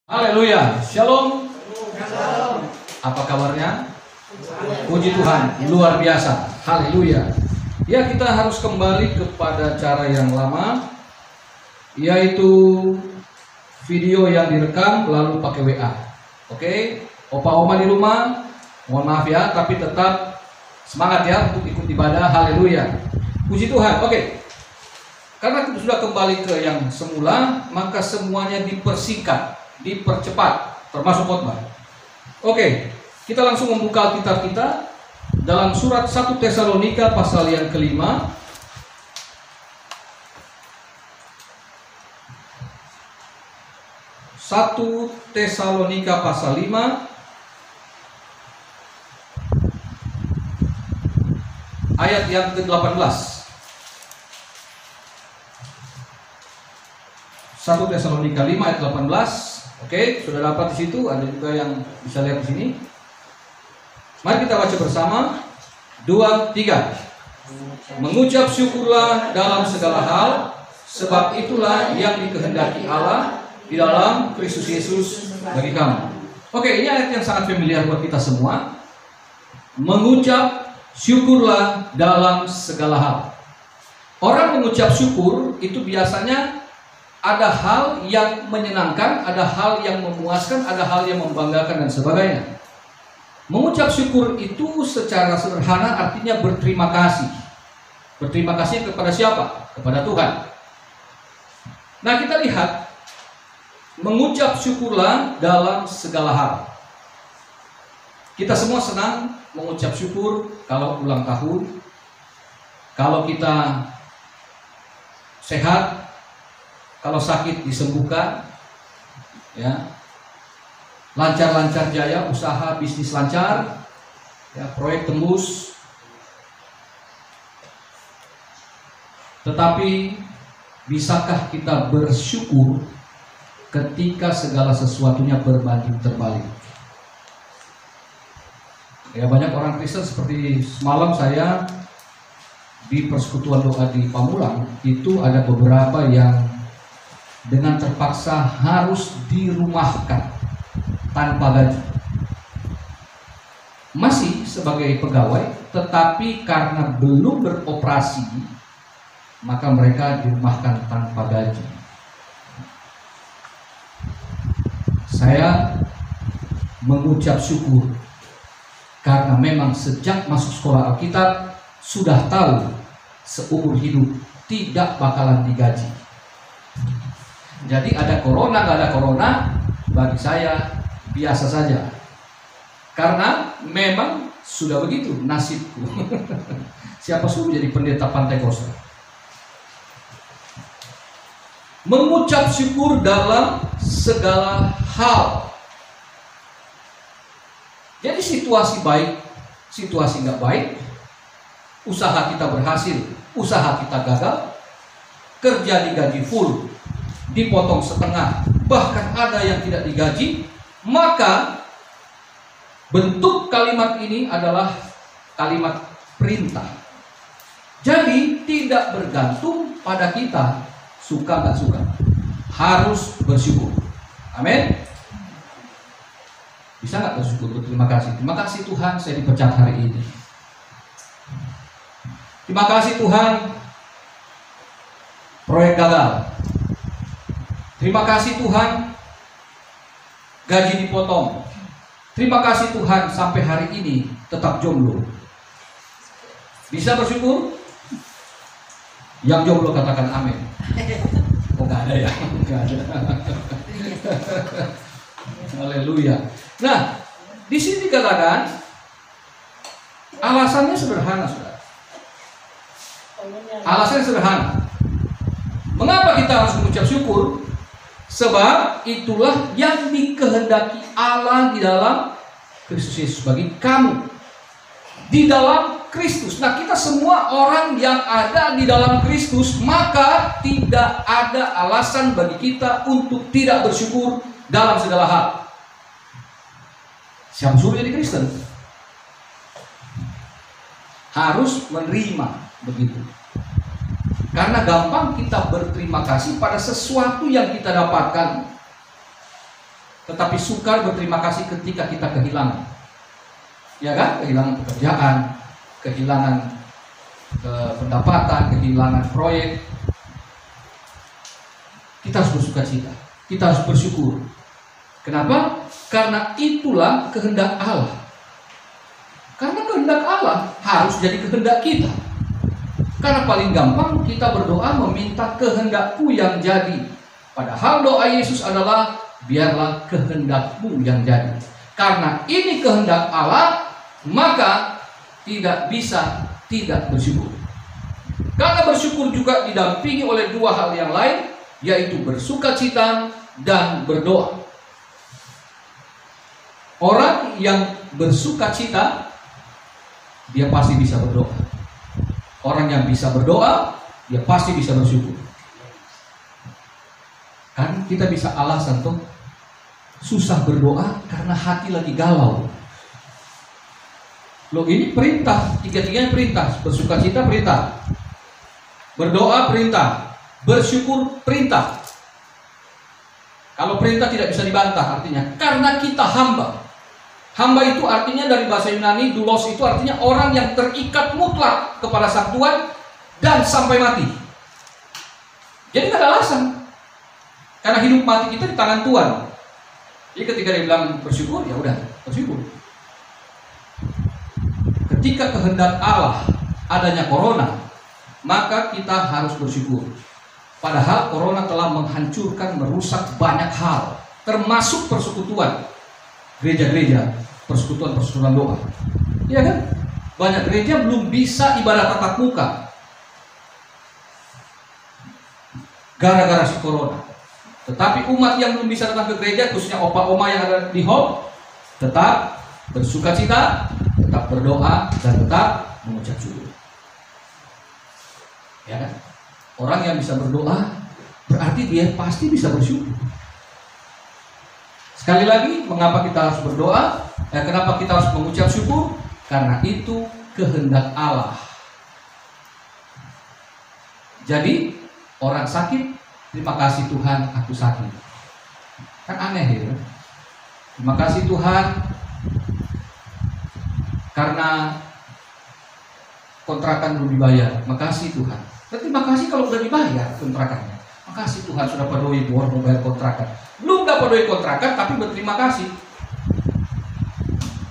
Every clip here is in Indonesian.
Haleluya, shalom. Apa kabarnya? Puji Tuhan, luar biasa. Haleluya. Ya, kita harus kembali kepada cara yang lama, yaitu video yang direkam lalu pakai WA. Oke, opa oma di rumah, mohon maaf ya, tapi tetap semangat ya untuk ikut ibadah. Haleluya. Puji Tuhan. Oke. Karena kita sudah kembali ke yang semula, maka semuanya dipersingkat, dipercepat, termasuk khotbah. Oke, kita langsung membuka Alkitab kita dalam surat 1 Tesalonika pasal yang kelima. Satu Tesalonika pasal 5 ayat yang ke-18. 1 Tesalonika 5 ayat 18. Oke, sudah dapat di situ, ada juga yang bisa lihat di sini. Mari kita baca bersama. 2, 3. Mengucap syukurlah dalam segala hal, sebab itulah yang dikehendaki Allah di dalam Kristus Yesus bagi kamu. Oke, ini ayat yang sangat familiar buat kita semua. Mengucap syukurlah dalam segala hal. Orang mengucap syukur itu biasanya ada hal yang menyenangkan, ada hal yang memuaskan, ada hal yang membanggakan dan sebagainya. Mengucap syukur itu secara sederhana artinya berterima kasih. Berterima kasih kepada siapa? Kepada Tuhan. Nah, kita lihat, mengucap syukurlah dalam segala hal. Kita semua senang mengucap syukur kalau ulang tahun, kalau kita sehat, kalau sakit disembuhkan, ya, lancar-lancar jaya, usaha bisnis lancar, ya, proyek tembus. Tetapi bisakah kita bersyukur ketika segala sesuatunya berbanding terbalik? Ya, banyak orang Kristen seperti semalam saya di persekutuan doa di Pamulang, itu ada beberapa yang dengan terpaksa harus dirumahkan tanpa gaji. Masih sebagai pegawai, tetapi karena belum beroperasi, maka mereka dirumahkan tanpa gaji. Saya mengucap syukur karena memang sejak masuk sekolah Alkitab sudah tahu seumur hidup tidak bakalan digaji. Jadi ada corona, nggak ada corona, bagi saya biasa saja. Karena memang sudah begitu nasibku. Siapa suruh jadi pendeta Pantai Kosta? Mengucap syukur dalam segala hal. Jadi situasi baik, situasi nggak baik, usaha kita berhasil, usaha kita gagal, kerja digaji full, dipotong setengah, bahkan ada yang tidak digaji, maka bentuk kalimat ini adalah kalimat perintah. Jadi tidak bergantung pada kita suka nggak suka, harus bersyukur. Amin. Bisa nggak bersyukur? Terima kasih. Terima kasih Tuhan, saya dipecat hari ini. Terima kasih Tuhan, proyek gagal. Terima kasih Tuhan, gaji dipotong. Terima kasih Tuhan, sampai hari ini tetap jomblo. Bisa bersyukur? Yang jomblo katakan amin. Oh, nggak ada ya? Nggak ada. Haleluya. Nah, di sini dikatakan alasannya sederhana, saudara. Alasannya sederhana. Mengapa kita harus mengucap syukur? Sebab itulah yang dikehendaki Allah di dalam Kristus Yesus bagi kamu. Di dalam Kristus. Nah, kita semua orang yang ada di dalam Kristus, maka tidak ada alasan bagi kita untuk tidak bersyukur dalam segala hal. Siapa suruh jadi Kristen? Harus menerima begitu. Karena gampang kita berterima kasih pada sesuatu yang kita dapatkan. tetapi sukar berterima kasih ketika kita kehilangan. Ya kan? Kehilangan pekerjaan, kehilangan pendapatan, kehilangan proyek. Kita harus bersuka cita, kita harus bersyukur. Kenapa? Karena itulah kehendak Allah. Karena kehendak Allah harus jadi kehendak kita. Karena paling gampang kita berdoa meminta kehendakku yang jadi. Padahal doa Yesus adalah biarlah kehendakmu yang jadi. Karena ini kehendak Allah, maka tidak bisa tidak bersyukur. Karena bersyukur juga didampingi oleh dua hal yang lain, yaitu bersukacita dan berdoa. Orang yang bersukacita, dia pasti bisa berdoa. Orang yang bisa berdoa, dia pasti bisa bersyukur. Kan kita bisa alasan tuh susah berdoa karena hati lagi galau. Loh, ini perintah, tiga-tiganya perintah. Bersukacita perintah, berdoa perintah, bersyukur perintah. Kalau perintah tidak bisa dibantah, artinya karena kita hamba. Hamba itu artinya dari bahasa Yunani, doulos itu artinya orang yang terikat mutlak kepada Sang Tuhan dan sampai mati. Jadi tidak ada alasan. Karena hidup mati kita di tangan Tuhan. Jadi ketika dia bilang bersyukur, ya udah bersyukur. Ketika kehendak Allah adanya corona, maka kita harus bersyukur. Padahal corona telah menghancurkan, merusak banyak hal, termasuk persekutuan gereja-gereja, persekutuan doa. Iya kan? Banyak gereja belum bisa ibadah tatap muka gara-gara si corona. Tetapi umat yang belum bisa datang ke gereja, khususnya opa-oma yang ada di home, tetap bersukacita, tetap berdoa, dan tetap mengucap syukur. Ya kan? Orang yang bisa berdoa berarti dia pasti bisa bersyukur. Sekali lagi, mengapa kita harus berdoa? Kenapa kita harus mengucap syukur? Karena itu kehendak Allah. Jadi, orang sakit, terima kasih Tuhan, aku sakit. Kan aneh ya. Terima kasih Tuhan, karena kontrakan belum dibayar. Makasih Tuhan. Terima kasih kalau udah dibayar kontrakannya. Makasih Tuhan sudah peduli buat membayar kontrakan. Belum gak peduli kontrakan, tapi berterima kasih.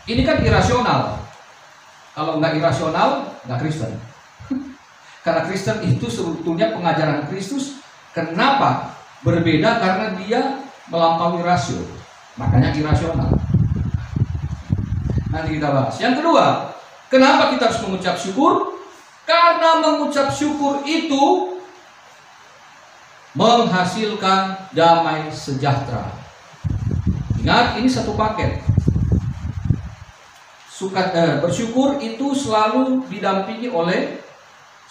Ini kan irasional. Kalau nggak irasional, nggak Kristen. Karena Kristen itu sebetulnya pengajaran Kristus. Kenapa? Berbeda karena dia melampaui rasio. Makanya irasional. Nanti kita bahas. Yang kedua, kenapa kita harus mengucap syukur? Karena mengucap syukur itu menghasilkan damai sejahtera. Ingat, ini satu paket. Bersyukur itu selalu didampingi oleh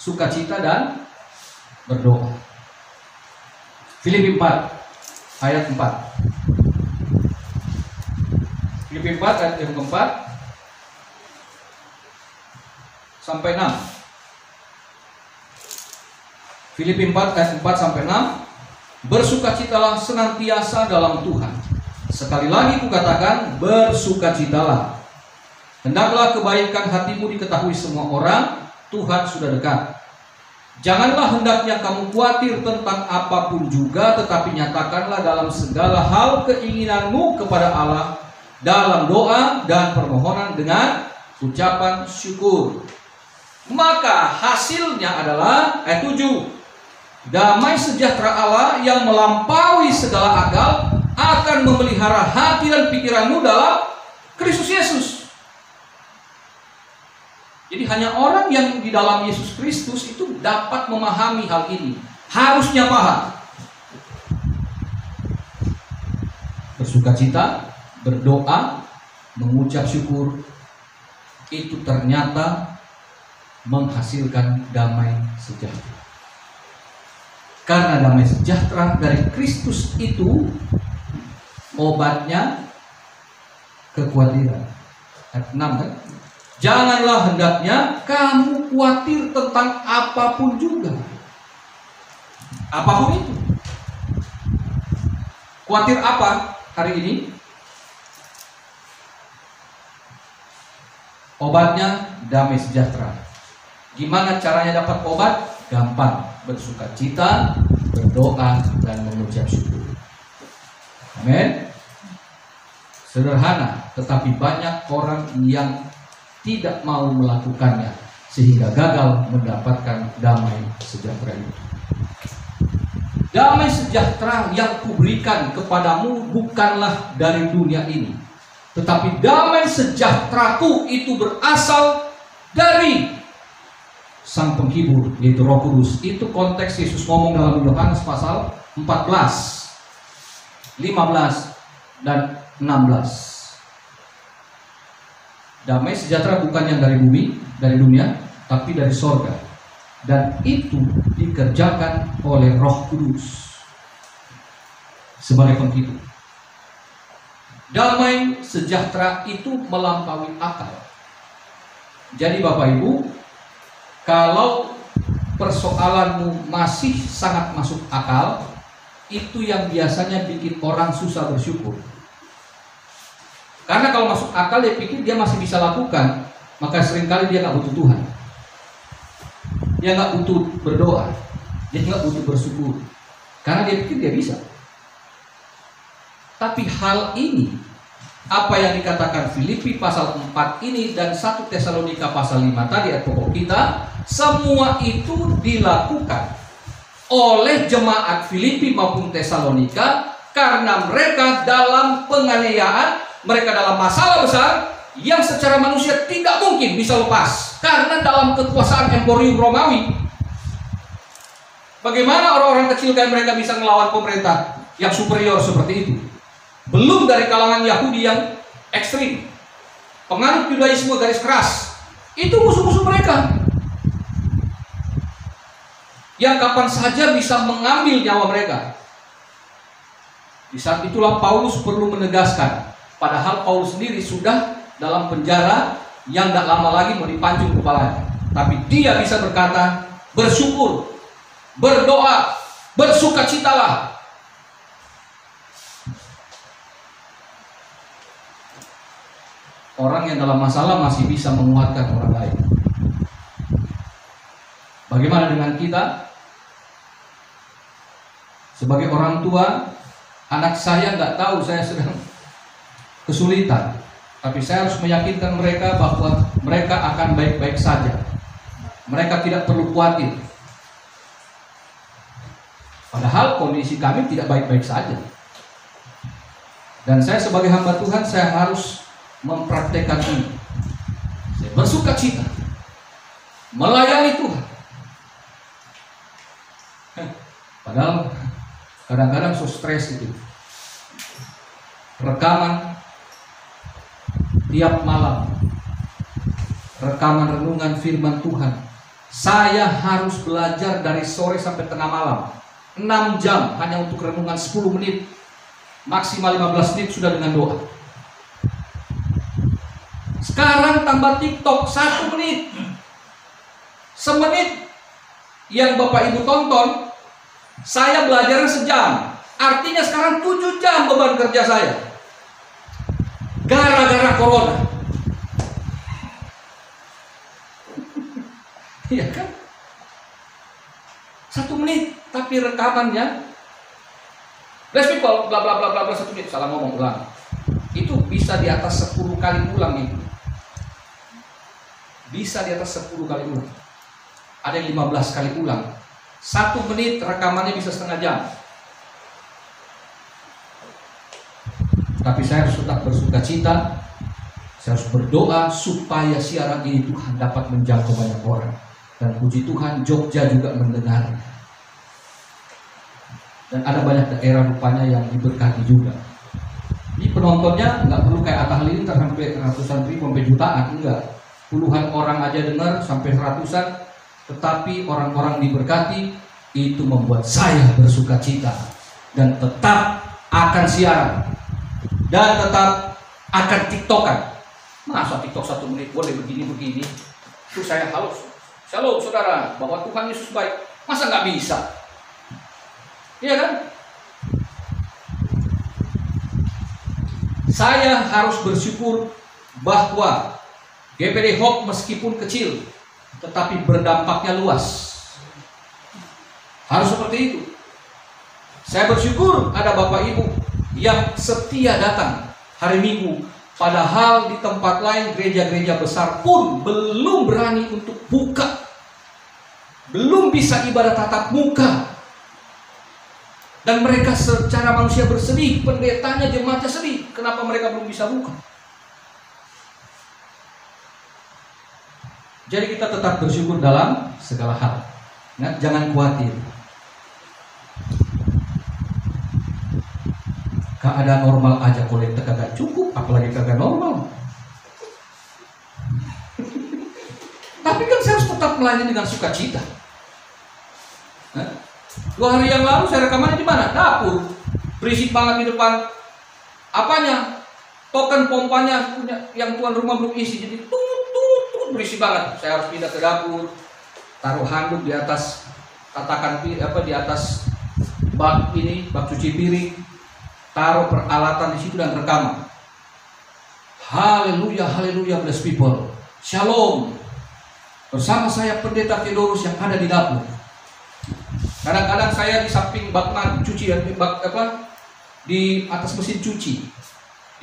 sukacita dan berdoa. Filipi 4 ayat 4. Filipi 4 ayat yang keempat sampai 6. Filipi 4 ayat 4 sampai 6. Bersukacitalah senantiasa dalam Tuhan. Sekali lagi kukatakan, bersukacitalah. Hendaklah kebaikan hatimu diketahui semua orang, Tuhan sudah dekat. Janganlah hendaknya kamu khawatir tentang apapun juga, tetapi nyatakanlah dalam segala hal keinginanmu kepada Allah dalam doa dan permohonan dengan ucapan syukur. Maka hasilnya adalah ayat 7. Damai sejahtera Allah yang melampaui segala akal akan memelihara hati dan pikiranmu dalam Kristus Yesus. Jadi hanya orang yang di dalam Yesus Kristus itu dapat memahami hal ini. Harusnya paham. Bersukacita, berdoa, mengucap syukur, itu ternyata menghasilkan damai sejahtera. Karena damai sejahtera dari Kristus itu obatnya kekhawatiran. Ayat 6 kan? Janganlah hendaknya kamu khawatir tentang apapun juga. Apapun itu. Khawatir apa? hari ini? Obatnya damai sejahtera. Gimana caranya dapat obat? Gampang, bersukacita, berdoa, dan mengucap syukur. Amin. Sederhana, tetapi banyak orang yang tidak mau melakukannya sehingga gagal mendapatkan damai sejahtera itu. Damai sejahtera yang kuberikan kepadamu bukanlah dari dunia ini, tetapi damai sejahteraku itu berasal dari Sang Penghibur, yaitu Roh Kudus. Itu konteks Yesus ngomong dalam Yohanes pasal 14, 15, dan 16. Damai sejahtera bukan yang dari bumi, dari dunia, tapi dari sorga. Dan itu dikerjakan oleh Roh Kudus sebagai penghibur. Damai sejahtera itu melampaui akal. Jadi Bapak Ibu, kalau persoalanmu masih sangat masuk akal, itu yang biasanya bikin orang susah bersyukur. Karena kalau masuk akal dia pikir dia masih bisa lakukan, maka seringkali dia nggak butuh Tuhan. Dia nggak butuh berdoa, dia nggak butuh bersyukur, karena dia pikir dia bisa. Tapi hal ini, apa yang dikatakan Filipi pasal 4 ini dan 1 Tesalonika pasal 5 tadi ayat pokok kita, semua itu dilakukan oleh jemaat Filipi maupun Tesalonika karena mereka dalam penganiayaan, mereka dalam masalah besar yang secara manusia tidak mungkin bisa lepas karena dalam kekuasaan Emporium Romawi. Bagaimana orang-orang kecil kayak mereka bisa melawan pemerintah yang superior seperti itu? Belum dari kalangan Yahudi yang ekstrim, penganut Yudaisme garis keras, itu musuh-musuh mereka yang kapan saja bisa mengambil nyawa mereka. Di saat itulah Paulus perlu menegaskan, padahal Paulus sendiri sudah dalam penjara yang tidak lama lagi mau dipancung kepalanya, tapi dia bisa berkata, bersyukur, berdoa, bersukacitalah. Orang yang dalam masalah masih bisa menguatkan orang lain. Bagaimana dengan kita? Sebagai orang tua, anak saya nggak tahu saya sedang kesulitan, tapi saya harus meyakinkan mereka bahwa mereka akan baik-baik saja. Mereka tidak perlu khawatir. Padahal kondisi kami tidak baik-baik saja. Dan saya sebagai hamba Tuhan, saya harus mempraktekkan ini. Saya bersukacita, melayani Tuhan. Padahal kadang-kadang so stres itu. Rekaman tiap malam, rekaman renungan firman Tuhan. Saya harus belajar dari sore sampai tengah malam, 6 jam hanya untuk renungan 10 menit, maksimal 15 menit sudah dengan doa. Sekarang tambah TikTok 1 menit, semenit yang Bapak Ibu tonton, saya belajarnya sejam. Artinya sekarang 7 jam beban kerja saya, gara-gara corona. Iya kan? 1 menit, tapi rekamannya bless people, bla bla bla bla bla, 1 menit, salah ngomong, ulang. Itu bisa di atas 10 kali ulang itu. Bisa di atas 10 kali ulang. Ada yang 15 kali ulang. 1 menit rekamannya bisa setengah jam. Tapi saya harus tetap bersukacita. Saya harus berdoa supaya siaran ini Tuhan dapat menjangkau banyak orang. Dan puji Tuhan, Jogja juga mendengar. Dan ada banyak daerah rupanya yang diberkati juga. Ini penontonnya nggak perlu kayak Atta Halilintar sampai ratusan ribu, sampai jutaan, enggak. Puluhan orang aja dengar sampai ratusan, tetapi orang-orang diberkati. Itu membuat saya bersukacita dan tetap akan siaran dan tetap akan tiktokan. Masa tiktok 1 menit boleh begini-begini? Itu saya halus. Shalom saudara, bahwa Tuhan Yesus baik. Masa nggak bisa? Iya kan? Saya harus bersyukur bahwa GPD Hope meskipun kecil, tetapi berdampaknya luas. Harus seperti itu. Saya bersyukur ada Bapak Ibu yang setia datang hari Minggu, padahal di tempat lain gereja-gereja besar pun belum berani untuk buka, belum bisa ibadah tatap muka, dan mereka secara manusia bersedih, pendetanya, jemaatnya sedih. Kenapa mereka belum bisa buka? Jadi kita tetap bersyukur dalam segala hal. Nah, jangan khawatir. Keadaan normal aja kolekte kagak cukup, apalagi kagak normal. Tapi kan saya harus tetap melayani dengan sukacita. Nah, 2 hari yang lalu saya rekamannya di mana? Dapur. Berisik banget di depan. Apanya? Token pompanya punya yang tuan rumah belum isi, jadi tut berisik banget. Saya harus pindah ke dapur, taruh handuk di atas tatakan di atas bak ini, bak cuci piring, taruh peralatan di situ dan rekaman. Haleluya, haleluya, bless people. Shalom. Bersama saya Pendeta Theodorus yang ada di dapur. Kadang-kadang saya di samping bak cuci di atas mesin cuci.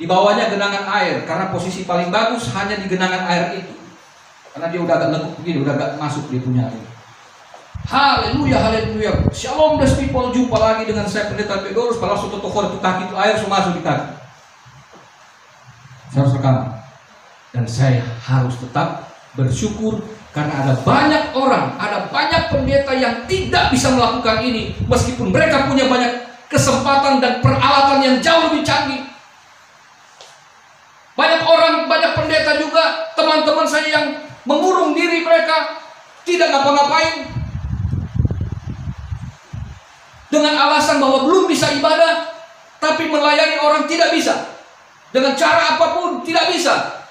Di bawahnya genangan air, karena posisi paling bagus hanya di genangan air itu. Karena dia udah agak lekuk begini, udah agak masuk dia punya air. Haleluya, haleluya. Shalom, bless people. Jumpa lagi dengan saya Pendeta Theodorus. Kalau suatu toko itu kaki itu air semua masuk di kaki. Saya harus rekaman. Dan saya harus tetap bersyukur karena ada banyak orang, ada banyak pendeta yang tidak bisa melakukan ini, meskipun mereka punya banyak kesempatan dan peralatan yang jauh lebih canggih. Banyak orang, banyak pendeta juga, teman-teman saya yang mengurung diri mereka, tidak ngapa-ngapain, dengan alasan bahwa belum bisa ibadah, tapi melayani orang tidak bisa, dengan cara apapun tidak bisa.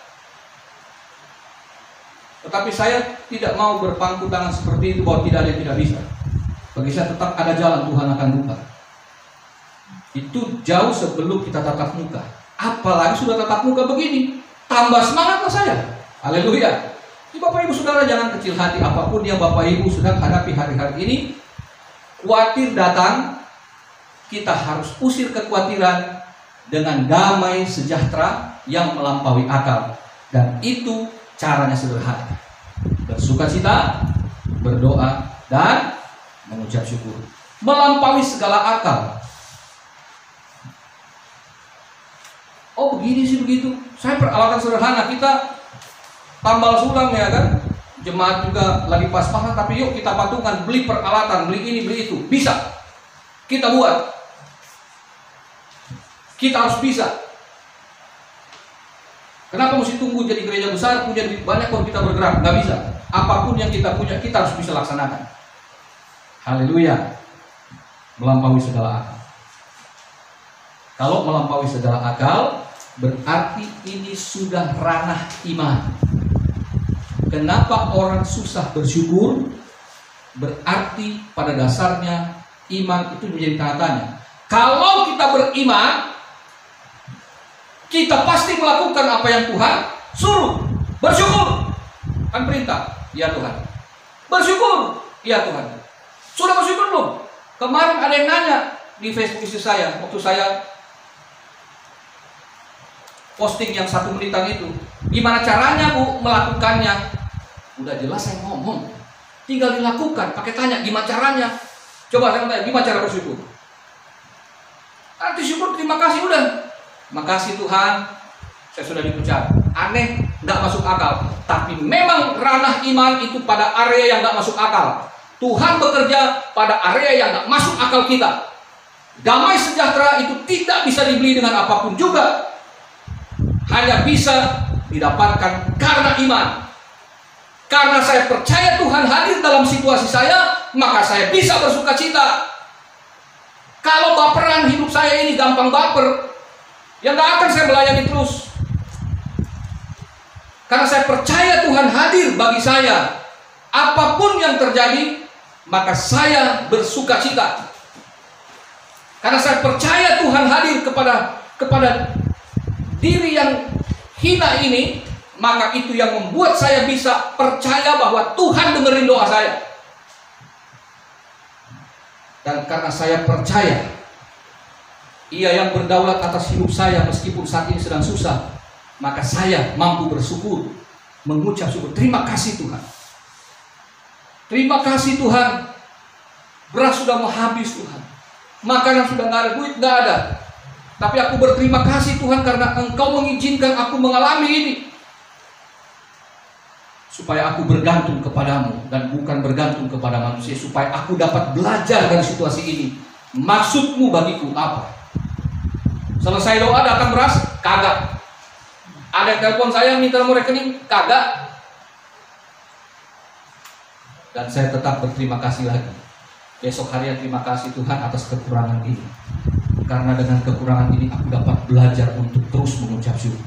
Tetapi saya tidak mau berpangku tangan seperti itu, bahwa tidak ada yang tidak bisa. Bagi saya tetap ada jalan, Tuhan akan buka. Itu jauh sebelum kita tatap muka. Apalagi sudah tatap muka begini, tambah semangatlah saya. Haleluya. Jadi Bapak Ibu Saudara, jangan kecil hati apapun yang Bapak Ibu sedang hadapi hari-hari ini. Khawatir datang, kita harus usir kekhawatiran dengan damai sejahtera yang melampaui akal. Dan itu caranya sederhana. Bersukacita, berdoa, dan mengucap syukur. Melampaui segala akal. Oh begini sih begitu. Saya peralatan sederhana, kita tambal sulam ya kan. Jemaat juga lagi pas-pasan, tapi yuk kita patungan, beli peralatan, beli ini, beli itu. Bisa. Kita buat. Kita harus bisa. Kenapa mesti tunggu jadi gereja besar, punya duit banyak kalau kita bergerak? Nggak bisa. Apapun yang kita punya, kita harus bisa laksanakan. Haleluya. Melampaui segala akal. Kalau melampaui segala akal, berarti ini sudah ranah iman. Kenapa orang susah bersyukur? Berarti pada dasarnya iman itu menjadi tanda tanya. Kalau kita beriman, kita pasti melakukan apa yang Tuhan suruh. Bersyukur. Kan perintah. Ya Tuhan. Bersyukur. Ya Tuhan. Sudah bersyukur belum? Kemarin ada yang nanya di Facebook istri saya, waktu saya posting yang 1 menitan itu, gimana caranya Bu melakukannya? Udah jelas saya ngomong, tinggal dilakukan. Pakai tanya gimana caranya? Coba saya tanya, gimana cara bersyukur? Nanti syukur, terima kasih udah. Makasih Tuhan, saya sudah diucap. Aneh, nggak masuk akal. Tapi memang ranah iman itu pada area yang nggak masuk akal. Tuhan bekerja pada area yang nggak masuk akal kita. Damai sejahtera itu tidak bisa dibeli dengan apapun juga. Hanya bisa didapatkan karena iman. Karena saya percaya Tuhan hadir dalam situasi saya, maka saya bisa bersuka cita. Kalau baperan hidup saya ini gampang baper, ya nggak akan saya melayani terus. Karena saya percaya Tuhan hadir bagi saya. Apapun yang terjadi, maka saya bersuka cita. Karena saya percaya Tuhan hadir kepada diri yang hina ini, maka itu yang membuat saya bisa percaya bahwa Tuhan dengerin doa saya. Dan karena saya percaya Ia yang berdaulat atas hidup saya meskipun saat ini sedang susah, maka saya mampu bersyukur, mengucap syukur. Terima kasih Tuhan. Terima kasih Tuhan. Beras sudah mau habis Tuhan. Makanan sudah nggak ada, duit nggak ada. Tapi aku berterima kasih Tuhan karena Engkau mengizinkan aku mengalami ini. Supaya aku bergantung kepadamu dan bukan bergantung kepada manusia. Supaya aku dapat belajar dari situasi ini. Maksudmu bagiku apa? Selesai doa datang beras, kagak. Ada yang telepon saya minta nomor rekening, kagak. Dan saya tetap berterima kasih lagi. Besok hari terima kasih Tuhan atas kekurangan ini. Karena dengan kekurangan ini aku dapat belajar untuk terus mengucap syukur.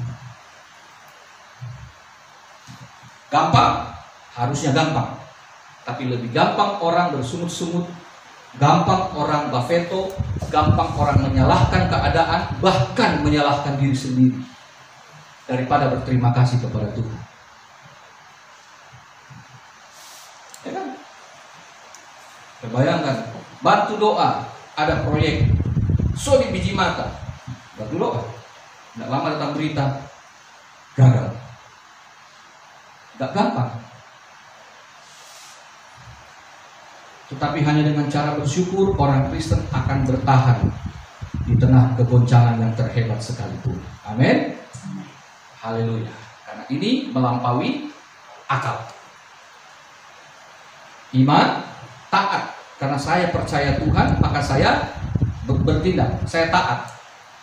Gampang? Harusnya gampang. Tapi lebih gampang orang bersungut-sungut, gampang orang bafeto, gampang orang menyalahkan keadaan, bahkan menyalahkan diri sendiri, daripada berterima kasih kepada Tuhan. Ya kan? Bayangkan, bantu doa, ada proyek, so di biji mata, bantu doa, tidak lama datang berita, gagal. Tidak gampang. Tetapi hanya dengan cara bersyukur, orang Kristen akan bertahan di tengah kegoncangan yang terhebat sekalipun. Amin. Haleluya. Karena ini melampaui akal. Iman, taat. Karena saya percaya Tuhan, maka saya bertindak. Saya taat.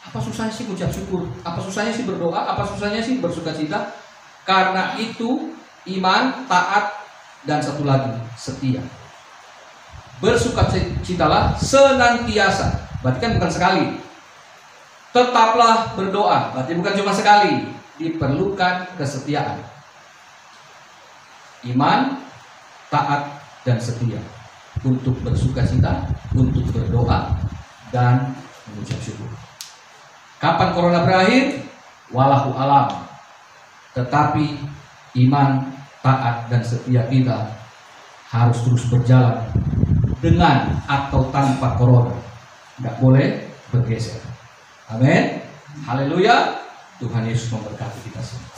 Apa susahnya sih mengucap syukur? Apa susahnya sih berdoa? Apa susahnya sih bersukacita? Karena itu iman, taat, dan satu lagi, setia. Bersukacitalah senantiasa. Berarti kan bukan sekali. Tetaplah berdoa. Berarti bukan cuma sekali. Diperlukan kesetiaan. Iman, taat, dan setia. Untuk bersukacita, untuk berdoa, dan mengucap syukur. Kapan corona berakhir? Wallahu alam. Tetapi iman, taat, dan setia kita harus terus berjalan dengan atau tanpa corona. Tidak boleh bergeser. Amin. Haleluya. Tuhan Yesus memberkati kita semua.